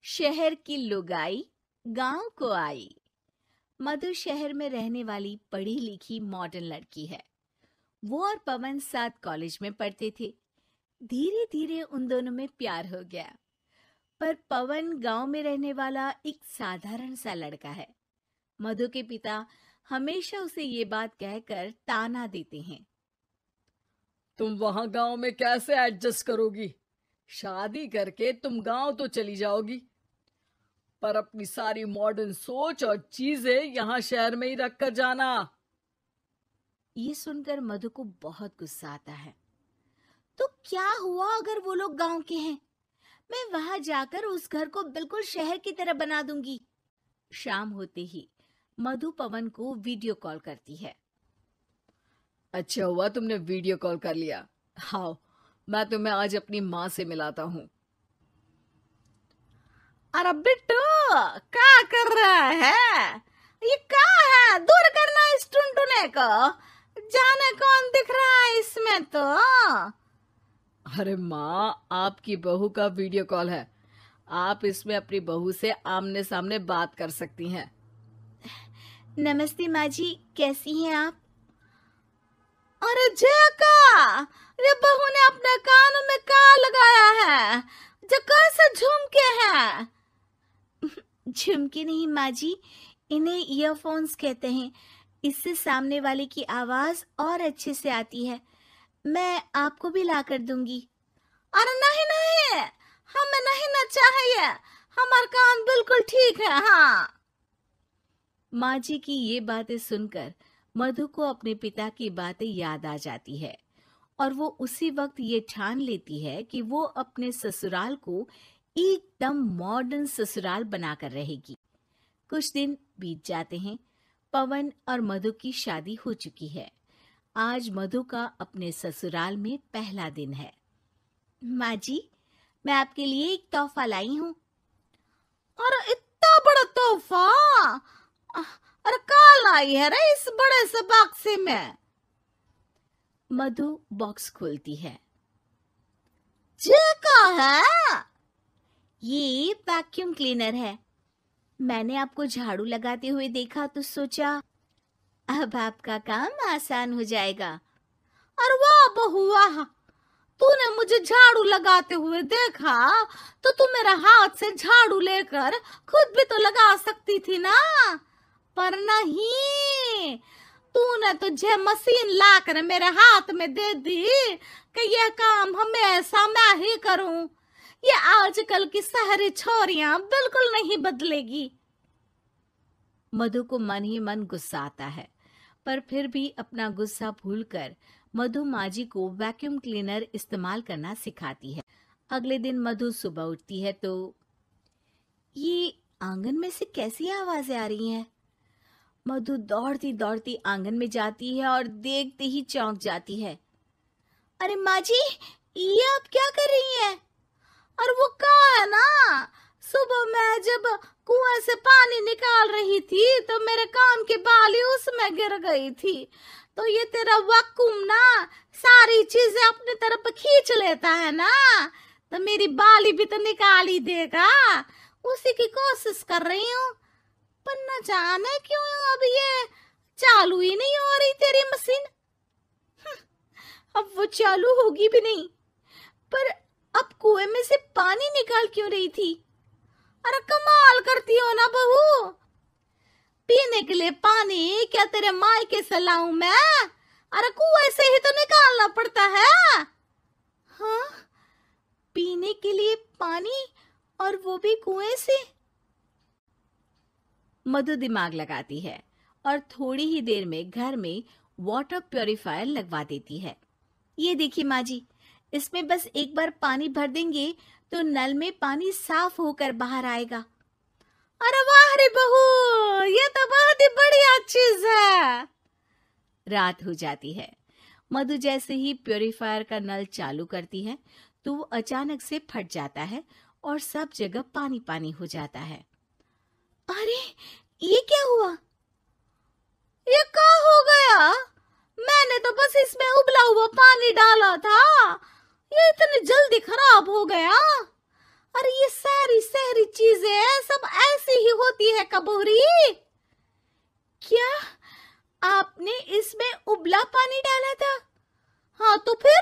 शहर की लुगाई गांव को आई। मधु शहर में रहने वाली पढ़ी लिखी मॉडर्न लड़की है। वो और पवन साथ कॉलेज में पढ़ते थे। धीरे धीरे उन दोनों में प्यार हो गया। पर पवन गांव में रहने वाला एक साधारण सा लड़का है। मधु के पिता हमेशा उसे ये बात कहकर ताना देते हैं। तुम वहां गांव में कैसे एडजस्ट करोगी? शादी करके तुम गांव तो चली जाओगी, पर अपनी सारी मॉडर्न सोच और चीजें यहाँ शहर में ही रख कर जाना। ये सुनकर मधु को बहुत गुस्सा आता है। तो क्या हुआ अगर वो लोग गांव के हैं? मैं वहां जाकर उस घर को बिल्कुल शहर की तरह बना दूंगी। शाम होते ही मधु पवन को वीडियो कॉल करती है। अच्छा हुआ तुमने वीडियो कॉल कर लिया। हाँ, मैं तुम्हें आज अपनी माँ से मिलाता हूँ। अरे बिट्टू, क्या कर रहा है? ये क्या है? दूर करना इस टुनटुने को। जाने कौन दिख रहा है इसमें तो। अरे माँ, आपकी बहू का वीडियो कॉल है। आप इसमें अपनी बहू से आमने सामने बात कर सकती हैं। नमस्ते माँ जी, कैसी हैं आप? अरे जका, ये बहू ने अपने कानों में क्या लगाया है? जो कैसे झुमके हैं? झुमके नहीं माँ जी, इन्हें ईयरफोन्स कहते हैं। इससे सामने वाले की आवाज और अच्छे से आती है। मैं आपको भी ला कर दूंगी। अरे नहीं नहीं, हमें नहीं ना चाहिए। हमारा कान बिल्कुल ठीक है। हाँ। माँ जी की ये बातें सुनकर मधु को अपने पिता की बातें याद आ जाती है और वो उसी वक्त ये ठान लेती है कि वो अपने ससुराल को एकदम मॉडर्न ससुराल बनाकर रहेगी। कुछ दिन बीत जाते हैं। पवन और मधु की शादी हो चुकी है। आज मधु का अपने ससुराल में पहला दिन है। माँ जी, मैं आपके लिए एक तोहफा लाई हूँ। अरे इतना बड़ा तोहफा! अरे क्या लाई है रे इस बड़े से बक्से में? मधु बॉक्स खोलती है। ये क्या है? ये वैक्यूम क्लीनर है। मैंने आपको झाड़ू लगाते हुए देखा तो सोचा अब आपका काम आसान हो जाएगा। अरे वाह बहू वाह, तूने मुझे झाड़ू लगाते हुए देखा तो तू मेरा हाथ से झाड़ू लेकर खुद भी तो लगा सकती थी ना। पर नहीं, तूने तो जे मशीन लाकर मेरे हाथ में दे दी कि यह काम हमेशा मैं ही करूं। ये आजकल की शहरी छोरियां बिल्कुल नहीं बदलेगी। मधु को मन ही मन गुस्सा आता है, पर फिर भी अपना गुस्सा भूलकर मधु माजी को वैक्यूम क्लीनर इस्तेमाल करना सिखाती है। अगले दिन मधु सुबह उठती है तो ये आंगन में से कैसी आवाजें आ रही हैं? मधु दौड़ती दौड़ती आंगन में जाती है और देखते ही चौंक जाती है। अरे माँ जी, ये आप क्या कर रही हैं? और वो क्या है ना, सुबह मैं जब कुएं से पानी निकाल रही थी तो मेरे कान की बाली उसमें गिर गई थी। तो ये तेरा वैक्यूम ना सारी चीजें अपनी तरफ खींच लेता है ना, तो मेरी बाली भी तो निकाल ही देगा। उसी की कोशिश कर रही हूँ, पर न जाने क्यों अब ये चालू ही नहीं हो रही तेरी मशीन। अब वो चालू होगी भी नहीं। पर अब कुएं में से पानी निकाल क्यों रही थी? अरे कमाल करती हो ना बहू। पीने के लिए पानी क्या तेरे मायके से लाऊं मैं? अरे कुएं से ही तो निकालना पड़ता है। हाँ, पीने के लिए पानी, और वो भी कुएं से। मधु दिमाग लगाती है और थोड़ी ही देर में घर में वाटर प्यूरिफायर लगवा देती है। ये देखिए माँ जी, इसमें बस एक बार पानी भर देंगे तो नल में पानी साफ होकर बाहर आएगा। अरे वाह रे बहू, ये तो बहुत ही बढ़िया चीज है। रात हो जाती है। मधु जैसे ही प्यूरिफायर का नल चालू करती है तो वो अचानक से फट जाता है और सब जगह पानी पानी हो जाता है। अरे ये क्या हुआ? ये क्या हो गया? मैंने तो बस इसमें उबला हुआ पानी डाला था, ये इतनी जल्दी खराब हो गया। अरे ये सारी शहरी चीजें सब ऐसी ही होती है कपूरी। क्या आपने इसमें उबला पानी डाला था? हाँ तो फिर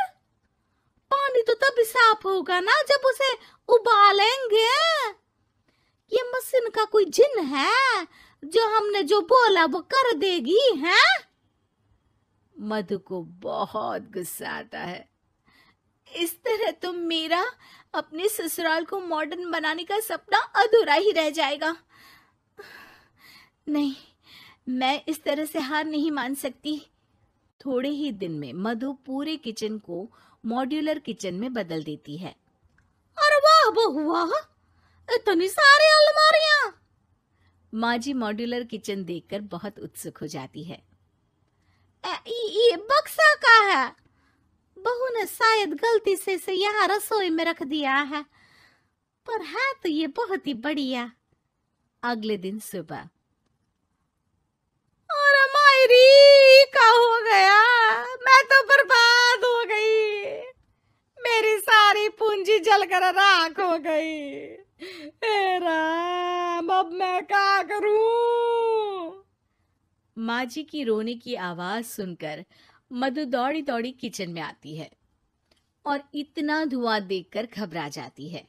पानी तो तभी साफ होगा ना जब उसे उबालेंगे। ये मशीन का कोई जिन है जो हमने जो बोला वो कर देगी है? मधु को बहुत गुस्सा आता है। इस तरह तो मेरा अपने ससुराल को मॉडर्न बनाने का सपना अधूरा ही रह जाएगा। नहीं, मैं इस तरह से हार नहीं मान सकती। थोड़े ही दिन में मधु पूरे किचन को मॉड्यूलर किचन में बदल देती है। अरे वाह बहुआ, इतनी सारी अलमारियां! माँ जी मॉड्यूलर किचन देखकर बहुत उत्सुक हो जाती है। ये बक्सा का है। बहू ने शायद गलती से इसे यहाँ रसोई में रख दिया है, पर है तो ये बहुत ही बढ़िया। अगले दिन सुबह, अरे मायरी क्या हो गया? मैं तो बर्बाद हो गई, मेरी सारी पूंजी जलकर राख हो गई। हे राम, अब मैं क्या करूं? माँ जी की रोने की आवाज सुनकर मधु दौड़ी दौड़ी किचन में आती है और इतना धुआं देखकर घबरा जाती है।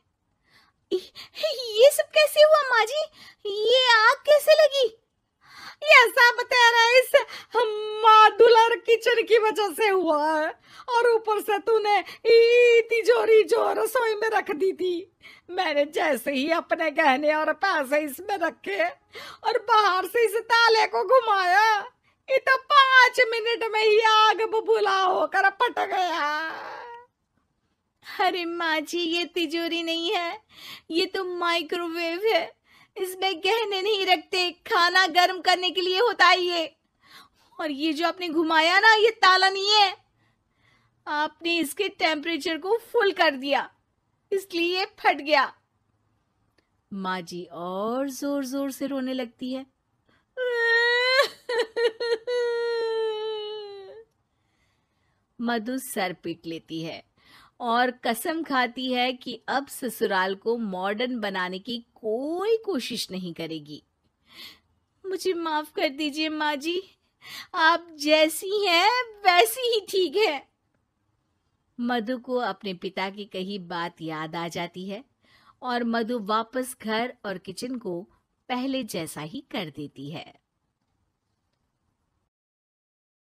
ये सब कैसे हुआ माँ जी? ये आग कैसे लगी? ये सब तेरा इस मॉड्यूलर किचन की वजह से हुआ है, और ऊपर से तूने तिजोरी जो रसोई में रख दी थी, मैंने जैसे ही अपने गहने और पैसे इसमें रखे और बाहर से इस ताले को घुमाया, ये तो 5 मिनट में ही आग बबूला होकर फट गया। अरे माँ जी, ये तिजोरी नहीं है, ये तो माइक्रोवेव है। इसमें गहने नहीं रखते, खाना गर्म करने के लिए होता है ये। और ये जो आपने घुमाया ना, ये ताला नहीं है, आपने इसके टेम्परेचर को फुल कर दिया, इसलिए फट गया। माँ जी और जोर जोर से रोने लगती है। मधु सर पीट लेती है और कसम खाती है कि अब ससुराल को मॉडर्न बनाने की कोई कोशिश नहीं करेगी। मुझे माफ कर दीजिए माँ जी, आप जैसी हैं वैसी ही ठीक है। मधु को अपने पिता की कही बात याद आ जाती है और मधु वापस घर और किचन को पहले जैसा ही कर देती है।